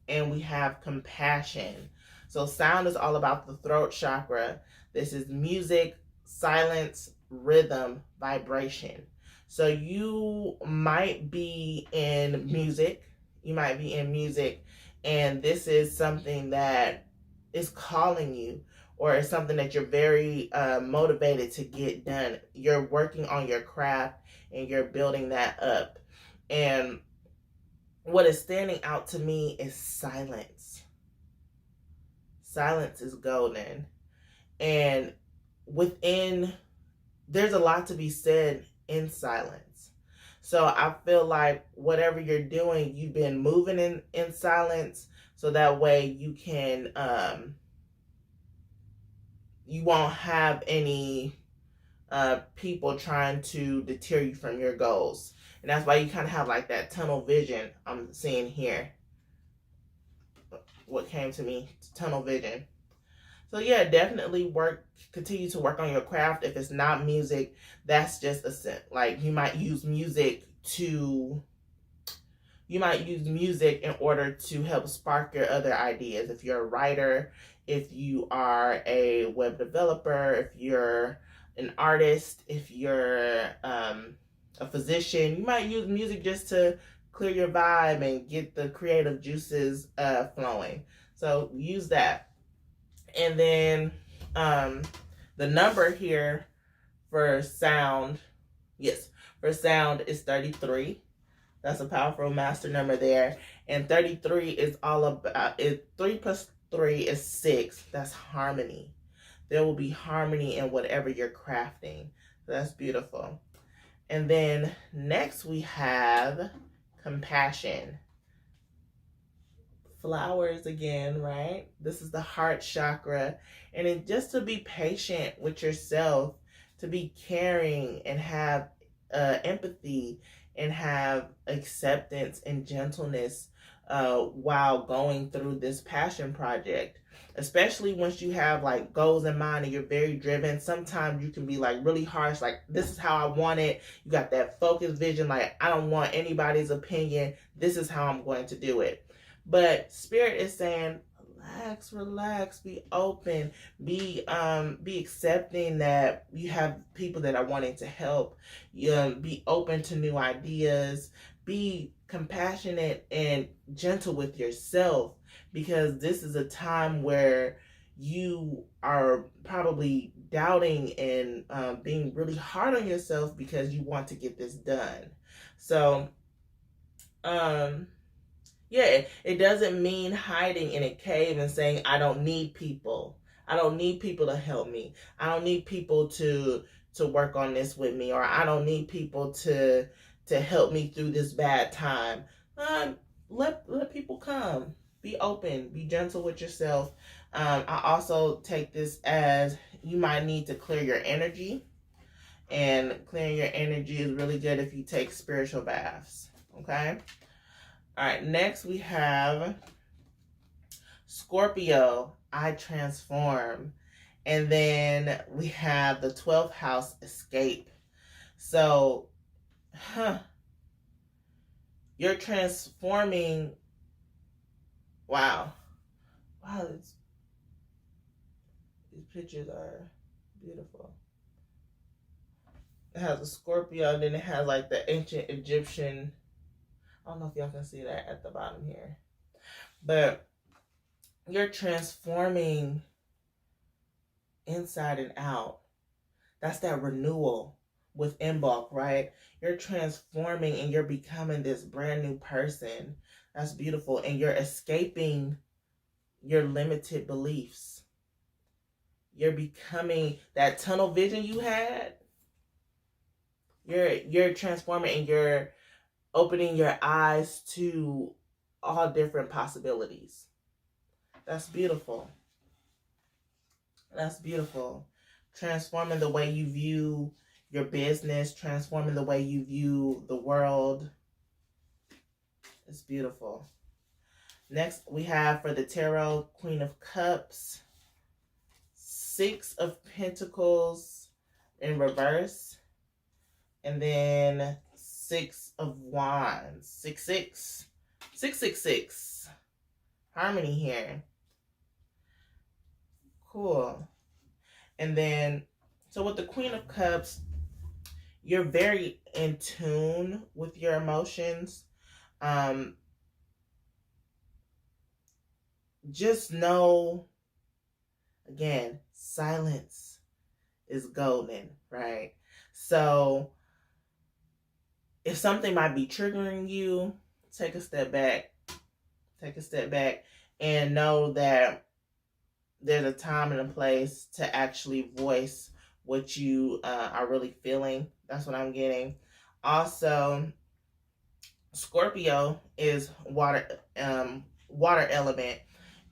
and we have compassion. So sound is all about the throat chakra. This is music, silence, rhythm, vibration. So you might be in music. You might be in music, and this is something that is calling you, or it's something that you're very motivated to get done. You're working on your craft and you're building that up. And what is standing out to me is silence. Silence is golden. And there's a lot to be said in silence. So I feel like whatever you're doing, you've been moving in silence, so that way you can, you won't have any people trying to deter you from your goals. And that's why you kind of have like that tunnel vision I'm seeing here. What came to me, tunnel vision. So yeah, definitely continue to work on your craft. If it's not music, that's just like you might use music in order to help spark your other ideas. If you're a writer, if you are a web developer, if you're an artist, if you're a physician, you might use music just to clear your vibe and get the creative juices flowing. So use that. And then the number here for sound, for sound is 33. That's a powerful master number there. And 33 is all about, 3 plus 3 is 6. That's harmony. There will be harmony in whatever you're crafting. So that's beautiful. And then next we have compassion. Flowers again, right? This is the heart chakra. And it's just to be patient with yourself, to be caring and have empathy and have acceptance and gentleness while going through this passion project. Especially once you have like goals in mind and you're very driven, sometimes you can be like really harsh, like this is how I want it. You got that focused vision, like I don't want anybody's opinion. This is how I'm going to do it. But Spirit is saying, relax, be open, be accepting that you have people that are wanting to help. Be open to new ideas. Be compassionate and gentle with yourself, because this is a time where you are probably doubting and being really hard on yourself because you want to get this done. So, yeah, it doesn't mean hiding in a cave and saying, I don't need people. I don't need people to help me. I don't need people to work on this with me, or I don't need people to help me through this bad time. Let people come. Be open. Be gentle with yourself. I also take this as you might need to clear your energy. And clearing your energy is really good if you take spiritual baths. Okay? All right, next we have Scorpio, I transform. And then we have the 12th house, escape. So, you're transforming. Wow. Wow, these pictures are beautiful. It has a Scorpio, and then it has like the ancient Egyptian. I don't know if y'all can see that at the bottom here. But you're transforming inside and out. That's that renewal with Imbolc, right? You're transforming and you're becoming this brand new person. That's beautiful. And you're escaping your limited beliefs. You're becoming that tunnel vision you had. You're transforming and you're opening your eyes to all different possibilities. That's beautiful. That's beautiful. Transforming the way you view your business, transforming the way you view the world. It's beautiful. Next, we have for the tarot, Queen of Cups, 6 of Pentacles in reverse, and then 6 of Wands. 666. 666. Harmony here. Cool. And then, so with the Queen of Cups, you're very in tune with your emotions. Just know, again, silence is golden, right? So if something might be triggering you, take a step back. Take a step back and know that there's a time and a place to actually voice what you are really feeling. That's what I'm getting. Also, Scorpio is water element,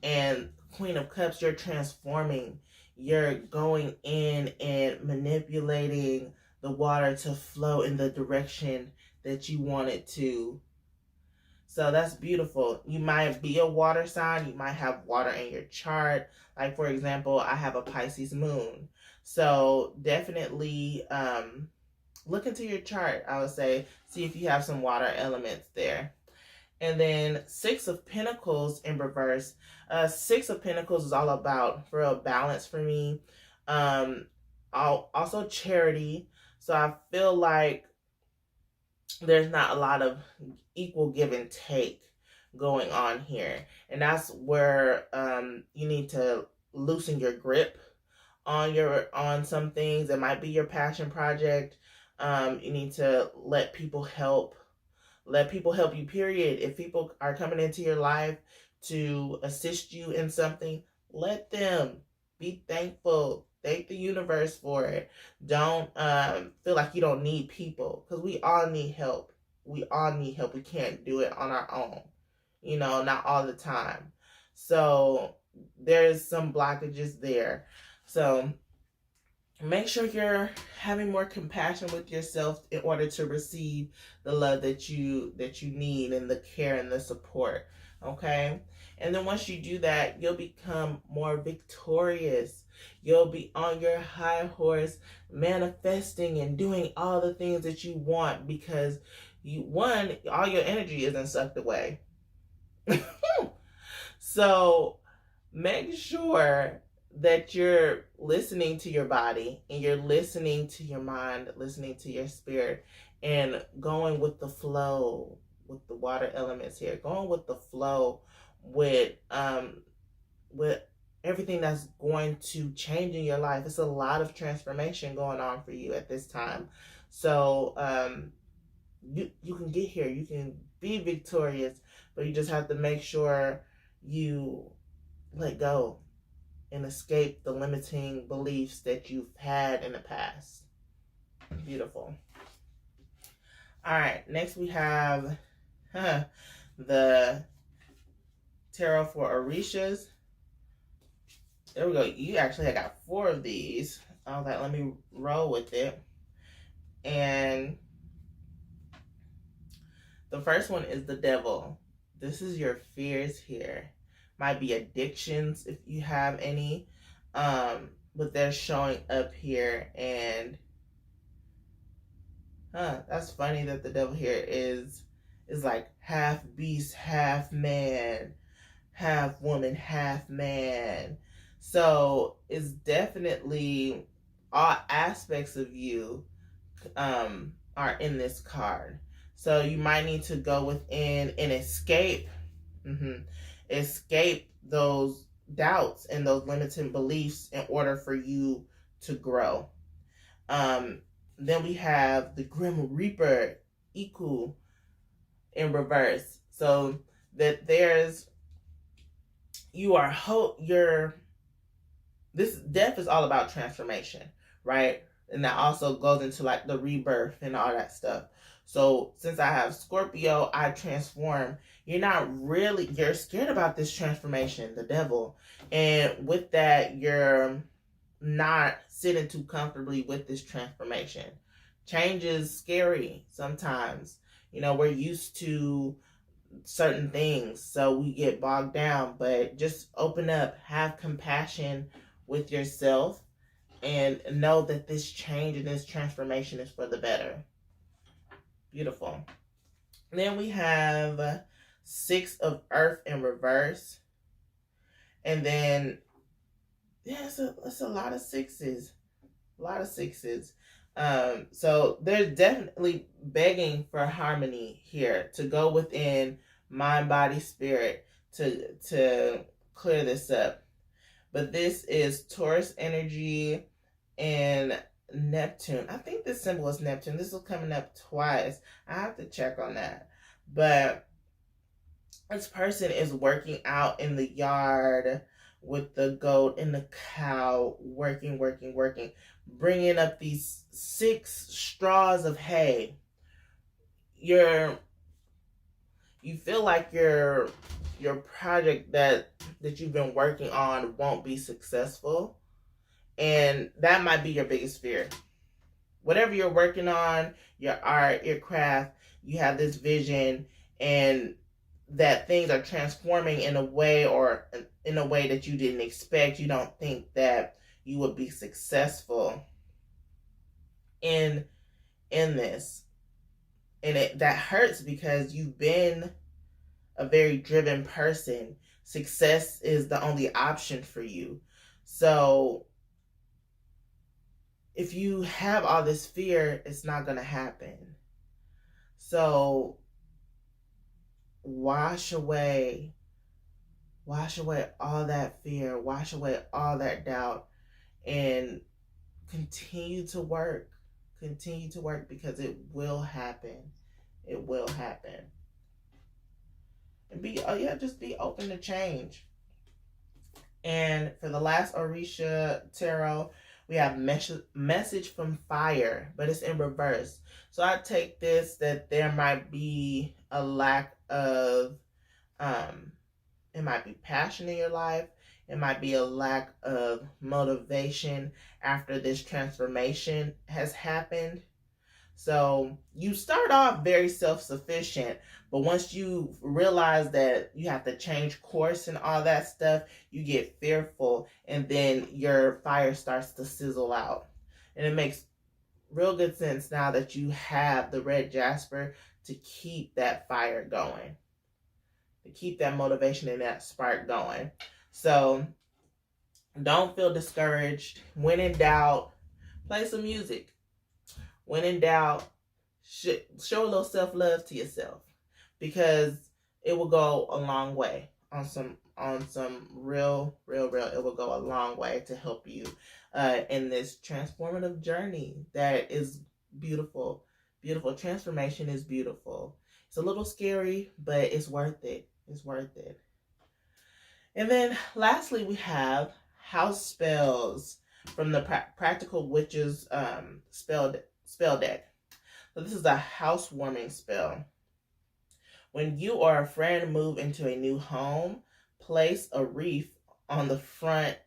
and Queen of Cups, you're transforming. You're going in and manipulating the water to flow in the direction that you want it to. So that's beautiful. You might be a water sign. You might have water in your chart. Like, for example, I have a Pisces moon. So definitely look into your chart, I would say. See if you have some water elements there. And then 6 of Pentacles in reverse. 6 of Pentacles is all about, for a balance for me. Also charity. So I feel like there's not a lot of equal give and take going on here. And that's where you need to loosen your grip on some things. It might be your passion project. You need to let people help. Let people help you, period. If people are coming into your life to assist you in something, let them. Be thankful. Thank the universe for it. Don't feel like you don't need people, because we all need help. We all need help. We can't do it on our own. You know, not all the time. So there's some blockages there. So make sure you're having more compassion with yourself in order to receive the love that you need, and the care and the support. Okay? And then once you do that, you'll become more victorious. You'll be on your high horse, manifesting and doing all the things that you want, because all your energy isn't sucked away. So make sure that you're listening to your body, and you're listening to your mind, listening to your spirit, and going with the flow with the water elements here. Going with the flow with everything that's going to change in your life. It's a lot of transformation going on for you at this time. So you can get here. You can be victorious, but you just have to make sure you let go and escape the limiting beliefs that you've had in the past. Beautiful. All right, next we have the tarot for Orishas. There we go. You actually got 4 of these. I was like, let me roll with it. And the first one is the Devil. This is your fears here. Might be addictions if you have any. but they're showing up here. And that's funny that the devil here is like half beast, half man, half woman, half man. So it's definitely all aspects of you are in this card. So you might need to go within and escape escape those doubts and those limiting beliefs in order for you to grow. Then we have the Grim Reaper, Iku, in reverse. So that there's this death is all about transformation, right? And that also goes into like the rebirth and all that stuff. So since I have Scorpio, I transform. You're scared about this transformation, the devil. And with that, you're not sitting too comfortably with this transformation. Change is scary sometimes. We're used to certain things, so we get bogged down, but just open up, have compassion with yourself, and know that this change and this transformation is for the better. Beautiful. And then we have 6 of Earth in reverse. And then, it's a lot of sixes. A lot of sixes. So there's definitely begging for harmony here to go within mind, body, spirit to clear this up. But this is Taurus energy and Neptune. I think this symbol is Neptune. This is coming up twice. I have to check on that. But this person is working out in the yard with the goat and the cow, working, bringing up these 6 straws of hay. You feel like your project that you've been working on won't be successful, and that might be your biggest fear. Whatever you're working on, your art, your craft, you have this vision, and that things are transforming in a way that you didn't expect. You don't think that you would be successful in this. And that hurts because you've been a very driven person. Success is the only option for you. So if you have all this fear, it's not going to happen. So wash away all that fear, wash away all that doubt, and continue to work because it will happen. It will happen. And just be open to change. And for the last Orisha Tarot, we have message from fire, but it's in reverse. So I take this that there might be a lack of, it might be passion in your life. It might be a lack of motivation after this transformation has happened. So you start off very self-sufficient, but once you realize that you have to change course and all that stuff, you get fearful, and then your fire starts to sizzle out. And it makes real good sense now that you have the red jasper to keep that fire going, to keep that motivation and that spark going. So don't feel discouraged. When in doubt, play some music. When in doubt, show a little self-love to yourself, because it will go a long way on some real, it will go a long way to help you in this transformative journey that is beautiful. Beautiful. Transformation is beautiful. It's a little scary, but it's worth it. It's worth it. And then lastly, we have house spells from the Practical Witches spell deck. So this is a housewarming spell. When you or a friend move into a new home, place a wreath on the front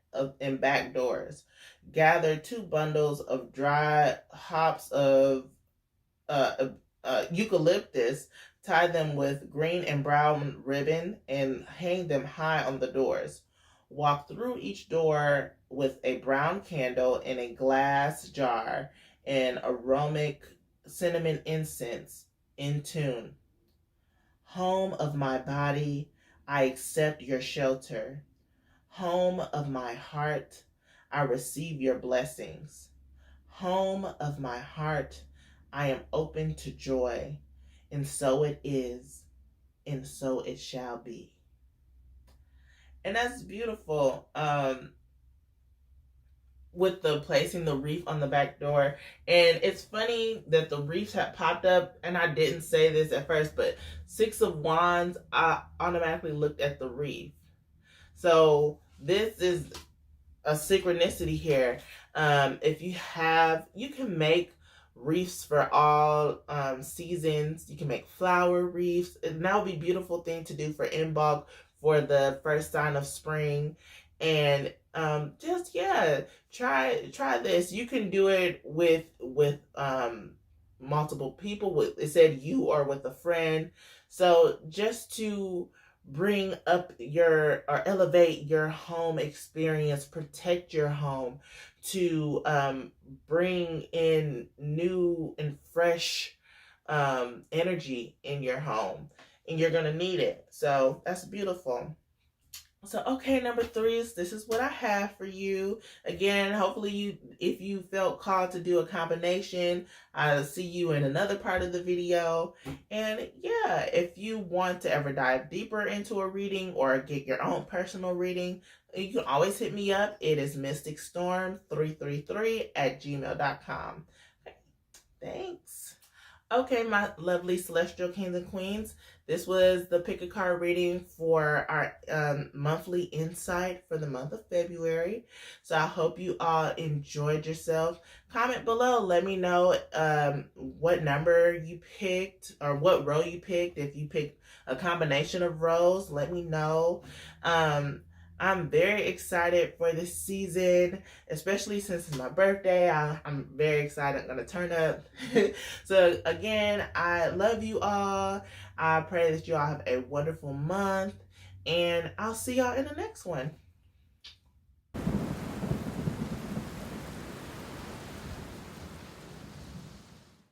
and back doors. Gather 2 bundles of dry hops of eucalyptus, tie them with green and brown ribbon, and hang them high on the doors. Walk through each door with a brown candle in a glass jar and aromatic cinnamon incense in tune. Home of my body, I accept your shelter. Home of my heart, I receive your blessings. Home of my heart, I am open to joy. And so it is, and so it shall be. And that's beautiful. With the placing the wreath on the back door. And it's funny that the wreaths had popped up, and I didn't say this at first, but Six of Wands, I automatically looked at the wreath. So this is a synchronicity here. If you can make wreaths for all seasons. You can make flower wreaths, and that would be a beautiful thing to do for in bulk for the first sign of spring. And just try this. You can do it with multiple people. It said you or with a friend. So just to bring up or elevate your home experience, protect your home, to bring in new and fresh energy in your home, and you're gonna need it. So that's beautiful. So, okay, number 3 is this is what I have for you. Again, hopefully if you felt called to do a combination, I'll see you in another part of the video. And yeah, if you want to ever dive deeper into a reading or get your own personal reading, you can always hit me up. It is mysticstorm333@gmail.com. Okay, thanks. Okay, my lovely Celestial Kings and Queens, this was the pick a card reading for our monthly insight for the month of February. So I hope you all enjoyed yourself. Comment below. Let me know what number you picked or what row you picked. If you picked a combination of rows, let me know. I'm very excited for this season, especially since it's my birthday. I'm very excited. I'm going to turn up. So again, I love you all. I pray that you all have a wonderful month, and I'll see y'all in the next one.